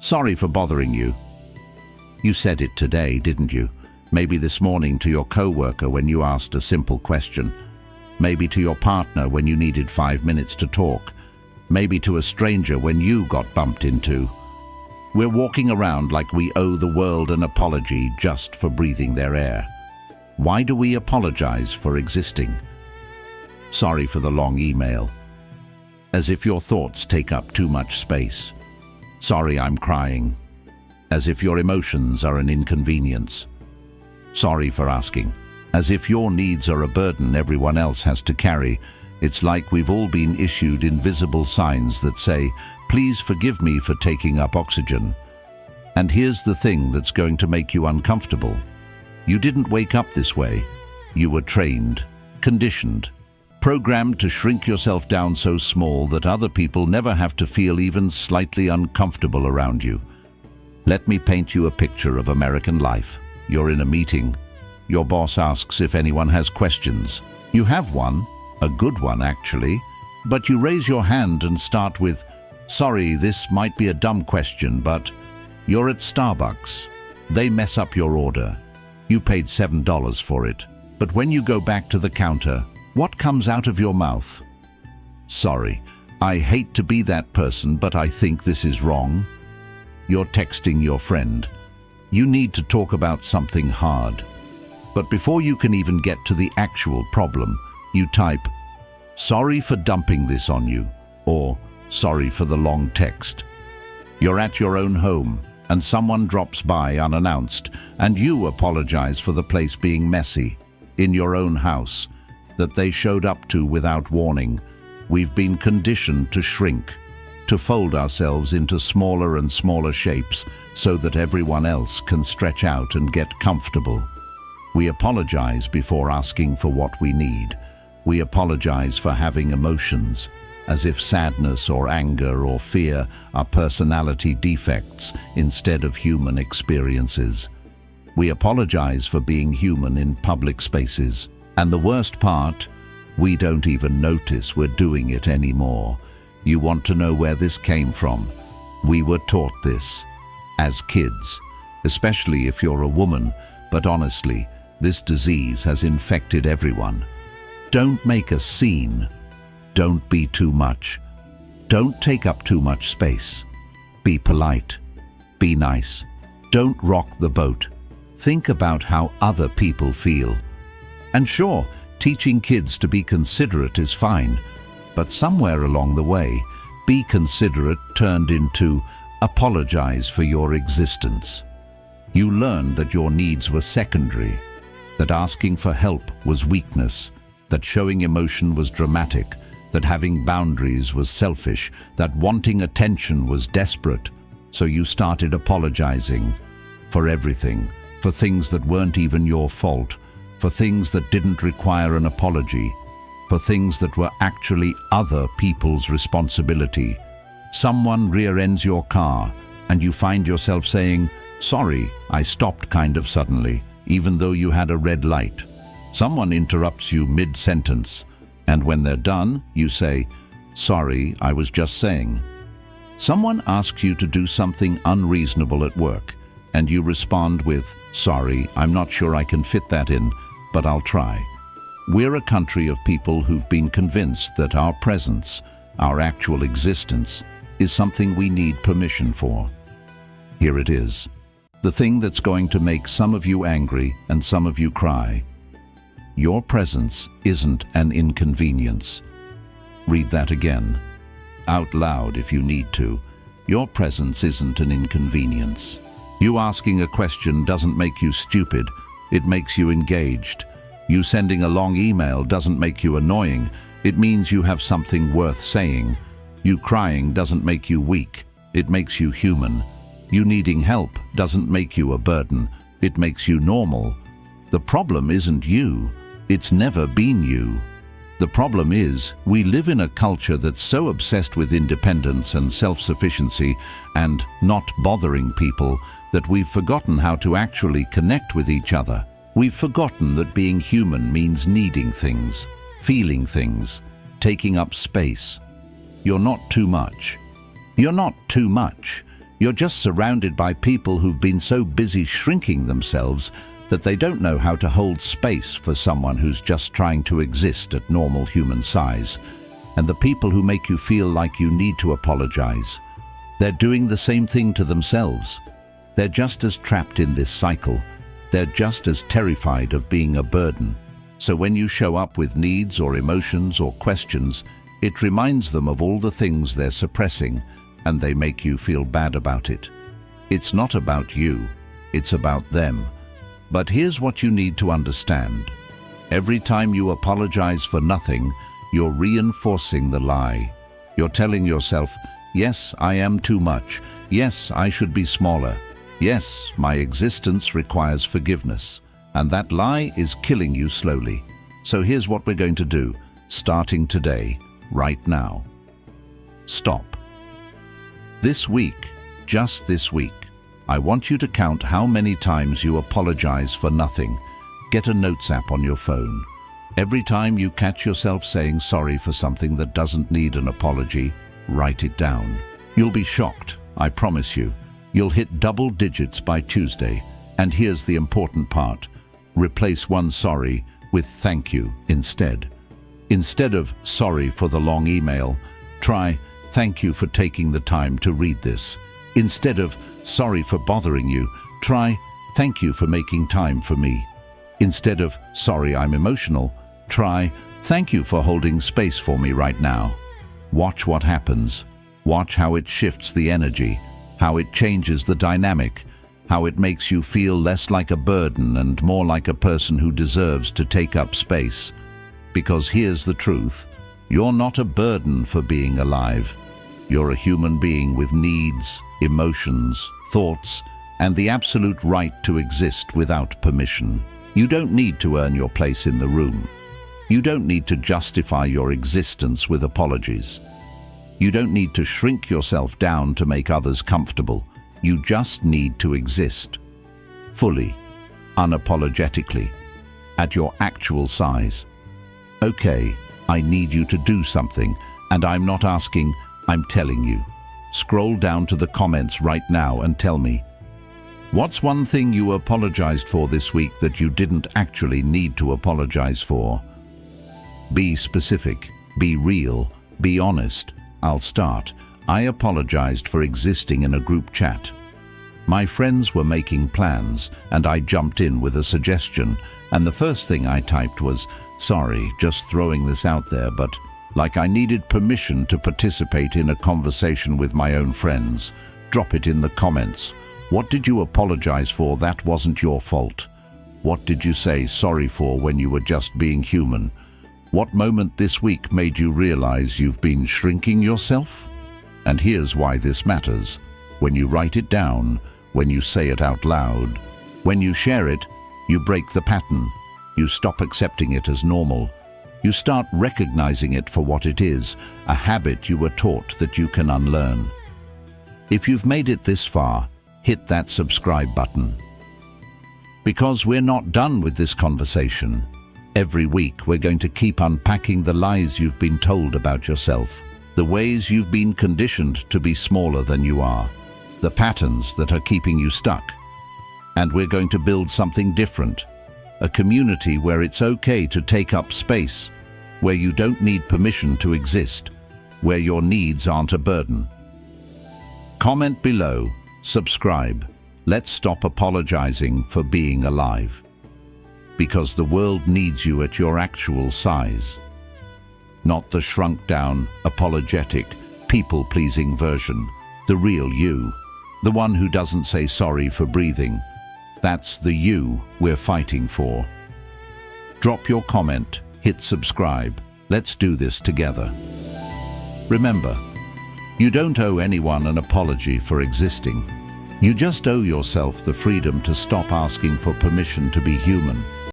Sorry for bothering you. You said it today, didn't you? Maybe this morning to your coworker when you asked a simple question. Maybe to your partner when you needed 5 minutes to talk. Maybe to a stranger when you got bumped into. We're walking around like we owe the world an apology just for breathing their air. Why do we apologize for existing? Sorry for the long email. As if your thoughts take up too much space. Sorry, I'm crying. As if your emotions are an inconvenience. Sorry for asking. As if your needs are a burden everyone else has to carry. It's like we've all been issued invisible signs that say, please forgive me for taking up oxygen. And here's the thing that's going to make you uncomfortable. You didn't wake up this way. You were trained, conditioned, programmed to shrink yourself down so small that other people never have to feel even slightly uncomfortable around you. Let me paint you a picture of American life. You're in a meeting. Your boss asks if anyone has questions. You have one, a good one actually, but you raise your hand and start with, sorry, this might be a dumb question, but you're at Starbucks. They mess up your order. You paid $7 for it. But when you go back to the counter, what comes out of your mouth? Sorry, I hate to be that person, but I think this is wrong. You're texting your friend. You need to talk about something hard. But before you can even get to the actual problem, you type, sorry for dumping this on you, or sorry for the long text. You're at your own home, and someone drops by unannounced, and you apologize for the place being messy, in your own house, that they showed up to without warning. We've been conditioned to shrink, to fold ourselves into smaller and smaller shapes so that everyone else can stretch out and get comfortable. We apologize before asking for what we need. We apologize for having emotions, as if sadness or anger or fear are personality defects instead of human experiences. We apologize for being human in public spaces. And the worst part, we don't even notice we're doing it anymore. You want to know where this came from? We were taught this as kids, especially if you're a woman, but honestly, this disease has infected everyone. Don't make a scene. Don't be too much. Don't take up too much space. Be polite. Be nice. Don't rock the boat. Think about how other people feel. And sure, teaching kids to be considerate is fine, but somewhere along the way, be considerate turned into apologize for your existence. You learned that your needs were secondary, that asking for help was weakness, that showing emotion was dramatic, that having boundaries was selfish, that wanting attention was desperate. So you started apologizing for everything, for things that weren't even your fault, for things that didn't require an apology, for things that were actually other people's responsibility. Someone rear-ends your car, and you find yourself saying, sorry, I stopped kind of suddenly, even though you had a red light. Someone interrupts you mid-sentence, and when they're done, you say, sorry, I was just saying. Someone asks you to do something unreasonable at work, and you respond with, sorry, I'm not sure I can fit that in, but I'll try. We're a country of people who've been convinced that our presence, our actual existence, is something we need permission for. Here it is. The thing that's going to make some of you angry and some of you cry. Your presence isn't an inconvenience. Read that again, out loud if you need to. Your presence isn't an inconvenience. You asking a question doesn't make you stupid, it makes you engaged. You sending a long email doesn't make you annoying, it means you have something worth saying. You crying doesn't make you weak, it makes you human. You needing help doesn't make you a burden, it makes you normal. The problem isn't you, it's never been you. The problem is, we live in a culture that's so obsessed with independence and self-sufficiency and not bothering people that we've forgotten how to actually connect with each other. We've forgotten that being human means needing things, feeling things, taking up space. You're not too much. You're not too much. You're just surrounded by people who've been so busy shrinking themselves that they don't know how to hold space for someone who's just trying to exist at normal human size. And the people who make you feel like you need to apologize, they're doing the same thing to themselves. They're just as trapped in this cycle. They're just as terrified of being a burden. So when you show up with needs or emotions or questions, it reminds them of all the things they're suppressing, and they make you feel bad about it. It's not about you, it's about them. But here's what you need to understand. Every time you apologize for nothing, you're reinforcing the lie. You're telling yourself, yes, I am too much. Yes, I should be smaller. Yes, my existence requires forgiveness. And that lie is killing you slowly. So here's what we're going to do, starting today, right now. Stop. This week, just this week, I want you to count how many times you apologize for nothing. Get a notes app on your phone. Every time you catch yourself saying sorry for something that doesn't need an apology, write it down. You'll be shocked, I promise you. You'll hit double digits by Tuesday. And here's the important part. Replace one sorry with thank you instead. Instead of sorry for the long email, try thank you for taking the time to read this. Instead of sorry for bothering you, try thank you for making time for me. Instead of sorry I'm emotional, try thank you for holding space for me right now. Watch what happens. Watch how it shifts the energy, how it changes the dynamic, how it makes you feel less like a burden and more like a person who deserves to take up space. Because here's the truth, you're not a burden for being alive. You're a human being with needs, emotions, thoughts, and the absolute right to exist without permission. You don't need to earn your place in the room. You don't need to justify your existence with apologies. You don't need to shrink yourself down to make others comfortable. You just need to exist. Fully, unapologetically, at your actual size. Okay, I need you to do something, and I'm not asking, I'm telling you. Scroll down to the comments right now and tell me, what's one thing you apologized for this week that you didn't actually need to apologize for? Be specific, be real, be honest. I'll start. I apologized for existing in a group chat. My friends were making plans, and I jumped in with a suggestion, and the first thing I typed was, sorry, just throwing this out there, but like I needed permission to participate in a conversation with my own friends. Drop it in the comments. What did you apologize for that wasn't your fault? What did you say sorry for when you were just being human? What moment this week made you realize you've been shrinking yourself? And here's why this matters. When you write it down, when you say it out loud, when you share it, you break the pattern. You stop accepting it as normal. You start recognizing it for what it is, a habit you were taught that you can unlearn. If you've made it this far, hit that subscribe button. Because we're not done with this conversation. Every week we're going to keep unpacking the lies you've been told about yourself, the ways you've been conditioned to be smaller than you are, the patterns that are keeping you stuck. And we're going to build something different, a community where it's okay to take up space, where you don't need permission to exist, where your needs aren't a burden. Comment below, subscribe. Let's stop apologizing for being alive. Because the world needs you at your actual size. Not the shrunk-down, apologetic, people-pleasing version. The real you. The one who doesn't say sorry for breathing. That's the you we're fighting for. Drop your comment, hit subscribe. Let's do this together. Remember, you don't owe anyone an apology for existing. You just owe yourself the freedom to stop asking for permission to be human.